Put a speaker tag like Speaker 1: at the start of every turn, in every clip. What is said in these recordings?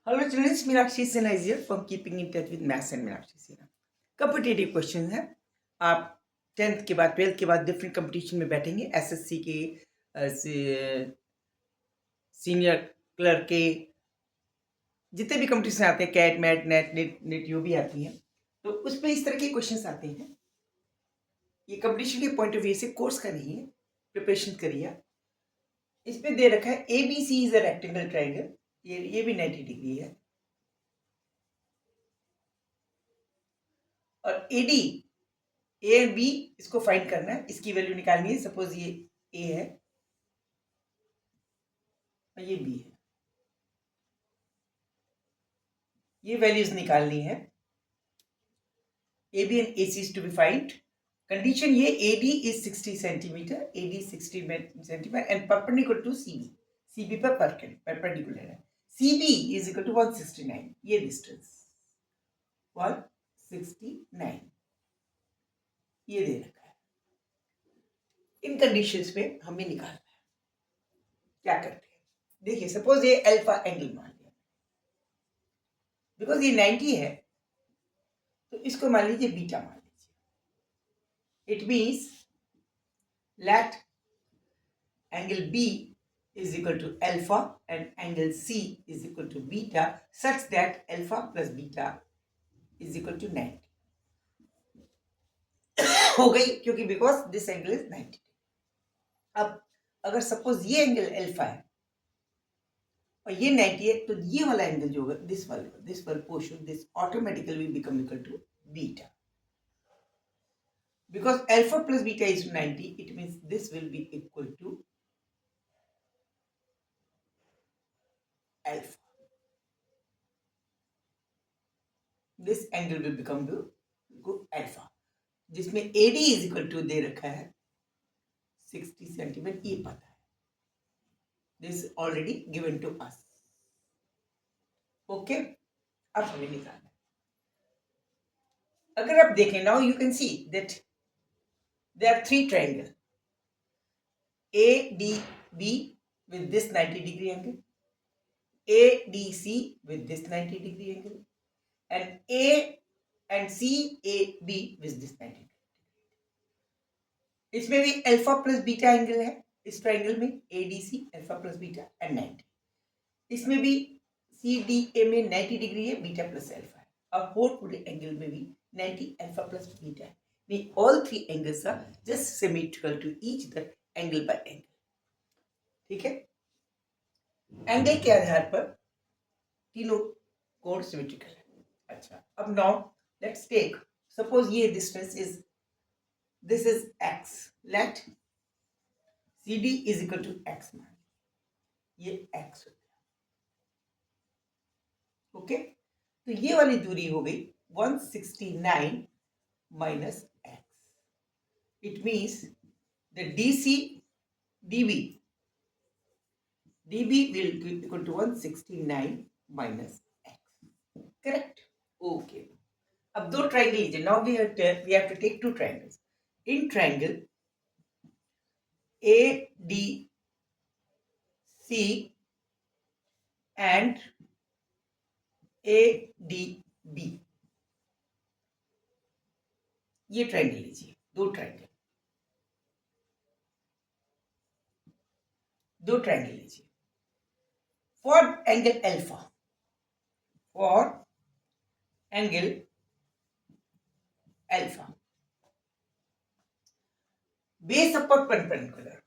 Speaker 1: Hello children, Meenakshi Sinha is here from Keeping in Touch with Maths and Meenakshi Sinha. Competitive question है। आप 10th के बाद 12th के बाद डिफरेंट कंपटीशन में बैठेंगे, एसएससी के, सीनियर क्लर्क के, जितने भी कंपटीशन आते हैं, कैट मैट नेट नेट जो भी आती हैं, तो उसमें इस तरह के क्वेश्चंस आते हैं। ये कंपटीशन के पॉइंट ऑफ व्यू से कोर्स का नहीं है, प्रिपरेशन करिए। इसमें दे रखा है A B C is a rectangle triangle, ये भी 90 डिग्री है, और एडी ए एंड बी इसको फाइंड करना है, इसकी वैल्यू निकालनी है। सपोज ये ए है और ये बी है, ये वैल्यूज निकालनी है। A B and A C is to be find. Condition ये AD इज 60 centimetre, AD 60 centimetre and perpendicular to CB, CB पर परपेंडिकुलर है। CB इज इक्वल टू 169, ये डिस्टेंस 169 ये दे रखा है। इन कंडीशंस पे हमें निकालना है। क्या करते हैं, देखिए सपोज ये अल्फा एंगल मान लिया, बिकॉज ये 90 है तो इसको मान लीजिए बीटा मान लीजिए। It means let angle B is equal to alpha and angle C is equal to beta such that alpha plus beta is equal to 90 हो गई, क्योंकि बिकॉज दिस एंगल इज 90। अब अगर सपोज ये एंगल अल्फा है और ये 90 है, तो ये वाला एंगल जो होगा, दिस वाला portion, this automatically will become equal to beta. Because alpha plus beta is 90, it means this will be equal to alpha. This angle will become the alpha, जिसमें AD is equal to दे रखा है 60 centimetre, ये पता है, this is already given to us. Okay, अब हमें निकालना है। अगर आप देखें, now you can see that there are three triangles, ADB with this 90 degree angle, ADC with this 90 degree angle, and A and CAB with this 90 degree। इसमें भी alpha plus beta angle है, इस ट्राइंगल में ADC alpha plus beta and 90। इसमें भी CDA में 90 degree है, beta plus alpha है, और फोर्थ पूरे एंगल में भी 90 अल्फा प्लस बीटा है। All three angles are just symmetrical to each other, angle by angle. ठीक है, एंगल के आधार पर तीनों कोण सिमेट्रिकल है। अच्छा, अब नाउ लेट्स टेक, सपोज ये distance is, this is x, let CD is equal to x मान, ये x हो गया। ओके, तो ये वाली दूरी हो गई 169 minus x. It means the DB will be equal to 169 minus x. Correct? Okay. अब दो ट्राइंगल लीजिए। Now we have to take two triangles. In triangle ADC and ADB, ये ट्राइंगल लीजिए, दो ट्राइंगल लीजिए। For angle alpha, base upon perpendicular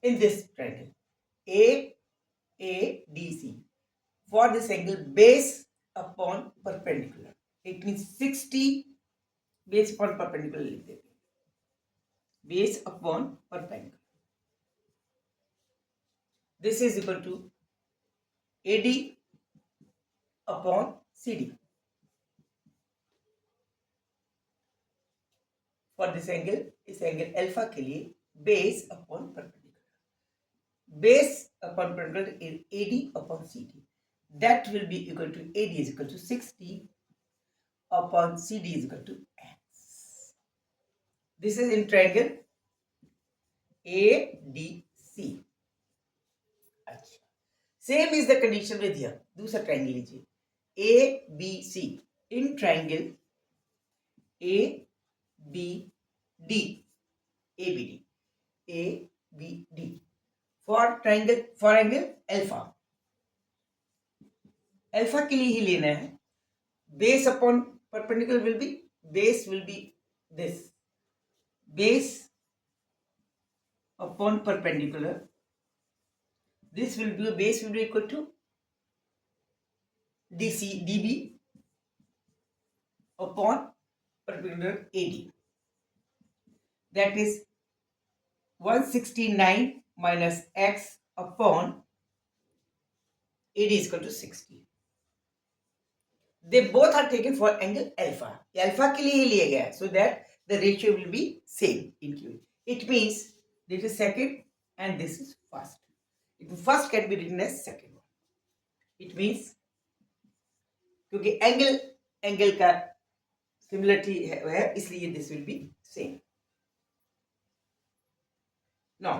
Speaker 1: in this triangle AADC, for this angle base upon perpendicular, it means 60 base upon perpendicular लिख देते हैं, base upon perpendicular, this is equal to AD upon CD for this angle, इस angle alpha के लिए base upon perpendicular, base upon perpendicular is AD upon CD, that will be equal to AD is equal to 60 upon CD is equal to x. This is in triangle ADC. अच्छा, same is the condition with here. दूसरा triangle लीजिए, A B C. In triangle A B D, A B D, A B D, for triangle, for angle alpha. Alpha के लिए ही लेना है. Base upon perpendicular will be, base will be this, base upon perpendicular, this will be, base will be equal to DC dB upon perpendicular AD, that is 169 minus x upon AD is equal to 60. They both are taken for angle alpha. Alpha के लिए ही लिया गया है, so that the ratio will be same in Q. It means this is second and this is first. It first can be written as second one. It means क्योंकि angle का similarity है इसलिए this will be same. Now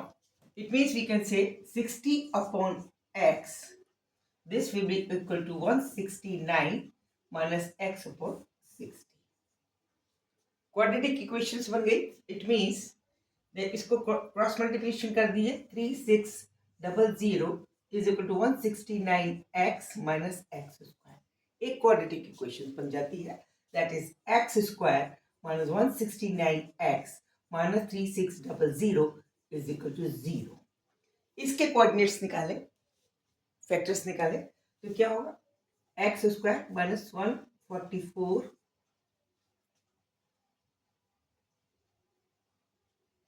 Speaker 1: it means we can say 60 upon x. This will be equal to 169 minus x upon 60. Quadratic equations बन गई. It means इसको cross multiplication कर दीजिए. 3600 is equal to 169x minus x square. एक quadratic equation बन जाती है. That is x square minus 169x minus 3600 is equal to 0. इसके कोऑर्डिनेट्स निकालें, फैक्टर्स निकालें तो क्या होगा? X square minus 144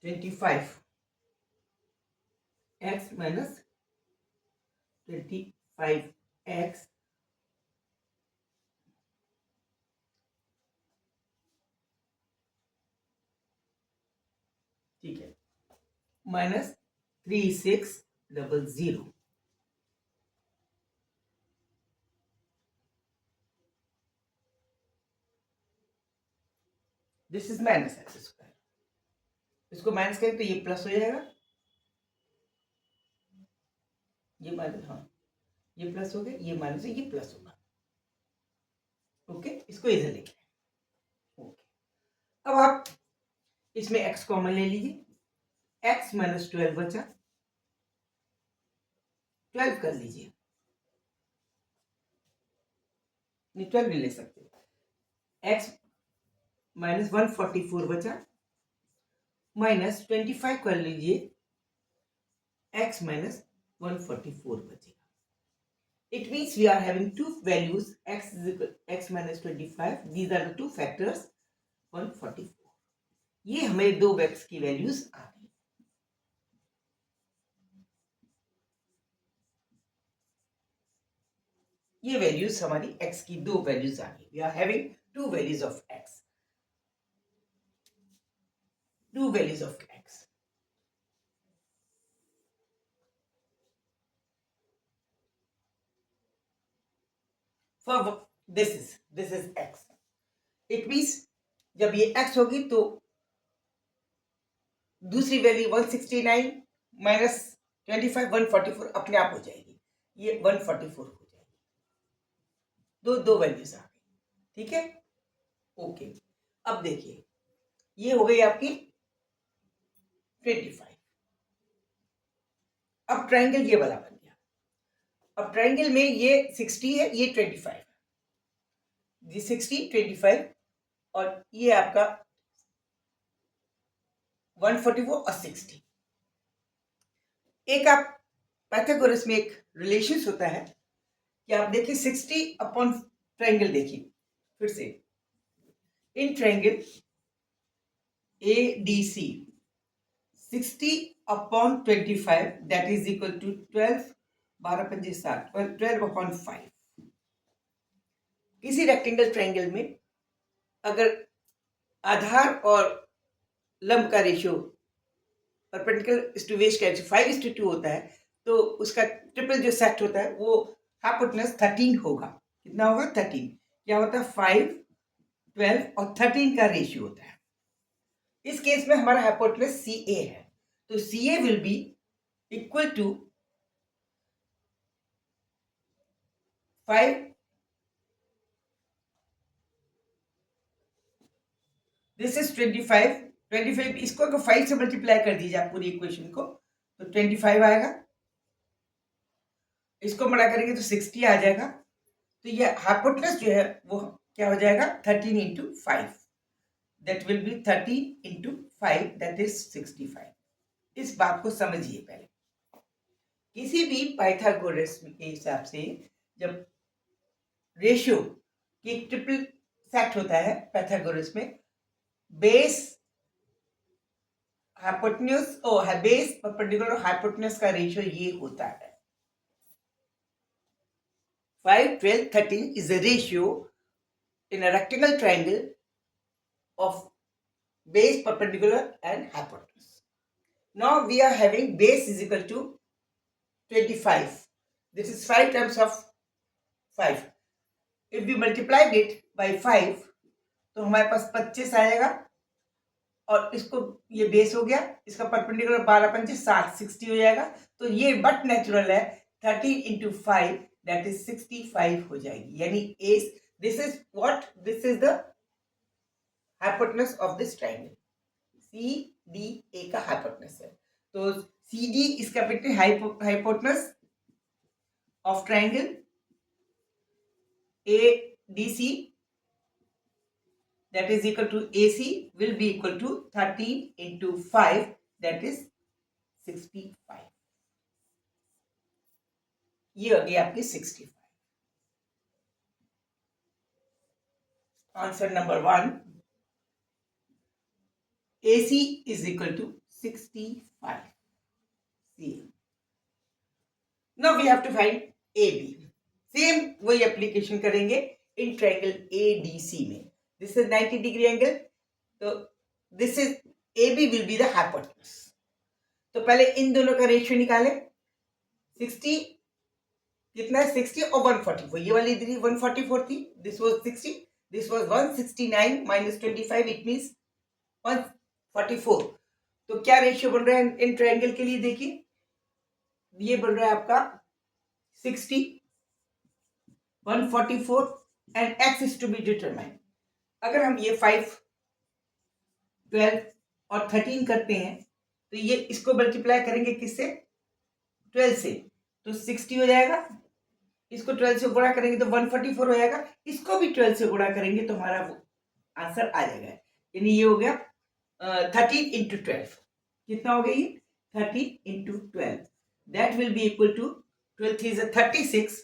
Speaker 1: 25 x minus 25 x ठीक है minus 3600. This is minus x square. इसको माइनस करें तो ये प्लस हो जाएगा. ये माइनस, हाँ ये प्लस हो गया, ये माइनस है, ये प्लस होगा. ओके, इसको इधर लेके. ओके, अब आप इसमें x कॉमन ले लीजिए. x माइनस 12 बचा, 12 कर लीजिए. नहीं 12 भी ले सकते. x माइनस 144 बचा, माइनस 25 कर लीजिए. x माइनस 144 बचेगा. It means we are having two values, x is equal x minus 25. These are the two factors 144. ये हमें दो x की वैल्यूज आ गई. ये वैल्यूज हमारी x की दो वैल्यूज आ गई. We are having two values of x. Two values of x. For this is x. It means जब ये x होगी तो दूसरी वैल्यू 169 माइनस 25 144 अपने आप हो जाएगी. ये 144 हो जाएगी. दो वैल्यूज आ गई. ठीक है, ओके. अब देखिए ये हो गई आपकी 25. अब ट्रायंगल ये वाला बन गया. अब ट्रायंगल में ये 60 है, ये 25 है. ये 60 25 और ये आपका 144 और 60. एक आप पाइथागोरस में एक रिलेशन होता है कि आप देखिए 60 अपॉन ट्रायंगल. देखिए फिर से in triangle ADC 60 upon 25 that is equal to 12 12 पंजे 60 12 अपॉन 5. किसी रेक्टेंगल ट्रायंगल में अगर आधार और लंब का रेशियो परपेंडिकुलर टू बेस का 5:2 होता है तो उसका ट्रिपल जो सेट होता है वो हाइपोटेनस 13 होगा. कितना होगा? 13. क्या होता है? 5 12 और 13 का रेशियो होता है. इस केस में हमारा हाइपोटेनस CA है तो CA will be equal to 5, this is 25, 25 इसको अगर 5 से मल्टीप्लाई कर दीजिए आप पूरी इक्वेशन को तो 25 आएगा, इसको बड़ा करेंगे तो 60 आ जाएगा। तो ये हाइपोटेनस जो है वो क्या हो जाएगा 13 into 5, that will B 13 into 5 that is 65। इस बात को समझिए पहले, किसी भी पाइथागोरस के हिसाब से जब रेशियो की ट्रिपल सेट होता है पाइथागोरस में, बेस हाइपोटेन्यूज और बेस परपेंडिकुलर हाइपोटेन्यूज का रेशियो ये होता है 5, 12, 13 is the ratio in a rectangle triangle of base, perpendicular and hypotenuse. Now we are having base is equal to 25. This is 5 times of 5. If we multiplied it by 5 तो हमारे पास 25 आएगा और इसको ये बेस हो गया, इसका परपेंडिकुलर 12 पंचे 60, 60 हो जाएगा। तो ये बट नेचुरल है 13 इंटू 5 दैट इज 65 हो जाएगी, यानी this is what, this is the hypotenuse of this triangle. C D A का हाइपोटेनस है, तो C D is capital hypotenuse of triangle A D C, that is equal to AC will be equal to 13 into 5 that is 65. ये हो गई आपकी 65। Answer number 1, AC is equal to 65 cm. Now we have to find AB. Same वही application करेंगे इन triangle ADC में। This is 90 degree angle, तो this is AB will be the hypotenuse। तो पहले इन दोनों का रेशियो निकालें, 60 कितना है 60 और 144, ये वाली इधर 144 थी, this was 60, this was 169 minus 25 it means 144। तो क्या रेशियो बन रहा है इन ट्रायंगल के लिए, देखिए ये बन रहा है आपका 60, 144 and x is to be determined. अगर हम ये 5, 12 और 13 करते हैं तो ये इसको मल्टीप्लाई करेंगे किससे 12 से तो 60 हो जाएगा, इसको 12 से गुणा करेंगे तो 144 हो जाएगा, इसको भी 12 से गुणा करेंगे तो हमारा वो आंसर आ जाएगा, यानी ये हो गया 13 इंटू 12। कितना हो गया ये 13 into 12 that will be equal to 12 3 is 36,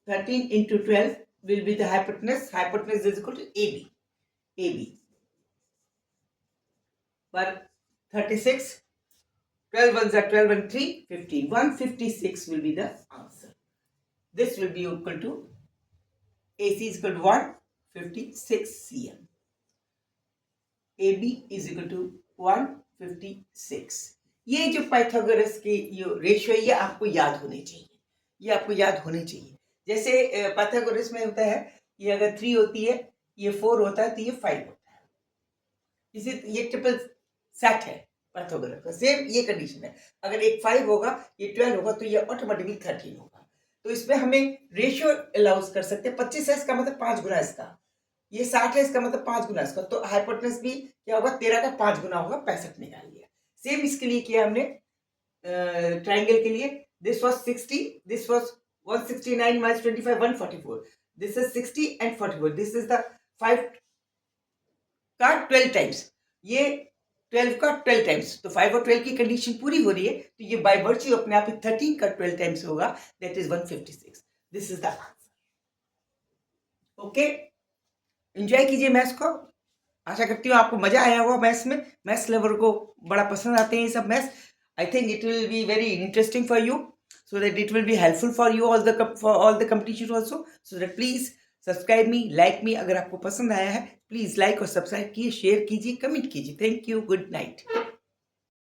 Speaker 1: 13 into 12 will be the hypotenuse. Hypotenuse is equal to AB. AB. But 36, 12 ones are 12 and 3, 15. 156 will be the answer. This will be equal to AC is equal to 156 cm. AB is equal to 156. ये जो Pythagoras की ये ratio ये आपको याद होने चाहिए, ये आपको याद होने चाहिए। जैसे पाइथागोरस में होता है ये अगर 3 होती है, ये 4 होता है तो ये 5 होता है, इसी ये ट्रिपल सेट है पाइथागोरस का, सेम ये कंडीशन है। अगर एक 5 होगा ये 12 होगा तो ये ऑटोमेटिकली 13 होगा। तो इसमें हमें रेशियो अलाउज कर सकते हैं, 25 है इसका मतलब 5 गुना इसका, ये 60 है इसका मतलब 5 गुना इसका, तो हाइपोटेनस भी क्या होगा 13 का 5 गुना होगा, 65 निकाल लिया। सेम इसके लिए किया हमने ट्रायंगल के लिए, this was 60, this was 169 minus 25 144, this is 60 and 44, this is the 5 का 12 टाइम्स, ये 12 का 12 टाइम्स, तो 5 और 12 की कंडीशन पूरी हो रही है तो ये बाय वर्च्यू अपने आप ही 13 का 12 टाइम्स होगा, that is 156। This is the answer. Okay, enjoy कीजिए मैथ्स को, आशा करती हूँ आपको मजा आया होगा मैथ्स में, मैथ्स लवर को बड़ा पसंद आते हैं ये सब maths. I think it will be very interesting for you, so that it will be helpful for you for all the competition also, so that please subscribe me, like me। अगर आपको पसंद आया है प्लीज लाइक और subscribe कीजिए, share कीजिए, comment कीजिए। Thank you, good night.